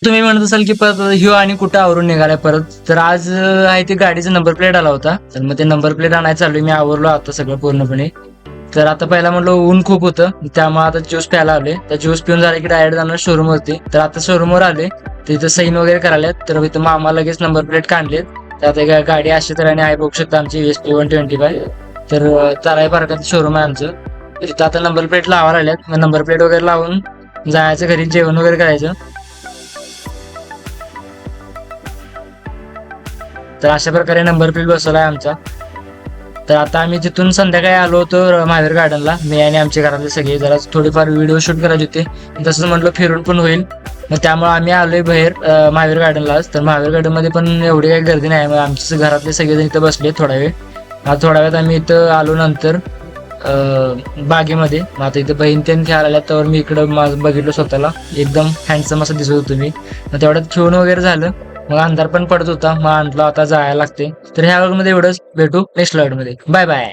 तुम्ही म्हणत असाल की परत ह्यो आणि कुठं आवरून निघालाय परत, तर आज आहे ते गाडीचा नंबर प्लेट आला होता, तर मग ते नंबर प्लेट आणायला चालू मी आवरलो आता सगळं पूर्णपणे. तर आता पहिला म्हणलो ऊन खूप होतं, त्यामुळे आता ज्यूस प्यायला आले. तर ज्यूस पिऊन झाले की डायरेक्ट जाणार शोरूम वरती. तर आता शोरूम वर आले, तिथं सैन वगैरे करायला. तर इथं मामा लगेच नंबर प्लेट काढलेत. तर आता गाडी अशा तऱ्हेने आहे, बघू शकता आमची SP125. तर ताराई पार्कात शोरूम आहे आमचं. तिथं आता नंबर प्लेट लावायला आल्यात, मग नंबर प्लेट वगैरे लावून जायचं घरी, जेवण वगैरे करायचं. तर अशा प्रकारे नंबर प्लेट बसवलाय आमचा. तर आता आम्ही तिथून संध्याकाळी आलो होतो महावीर गार्डनला, मी आणि आमच्या घरातले सगळे. जरा थोडीफार व्हिडिओ शूट करायचे होते, तसंच म्हटलं फिरून पण होईल. मग त्यामुळे आम्ही आलोय बाहेर महावीर गार्डनलाच. तर महावीर गार्डन मध्ये पण एवढी काही गर्दी नाही, मग आमच्या घरातले सगळेजण इथं बसले थोडा वेळ. आता थोड्या वेळात आम्ही इथं आलो नंतर बागेमध्ये. मग आता इथं बहीण त्यानं खेळायला आल्या, तर मी इकडं माझं बघितलं स्वतःला, एकदम हँडसम असं दिसत होतो मी. मग तेवढ्यात खेळून वगैरे झालं, मग अंधार पण पडत होता, मग म्हटलं आता जायला लागते. तर ह्या व्लॉग मध्ये एवढंच, भेटू नेक्स्ट व्लॉग मध्ये, बाय बाय.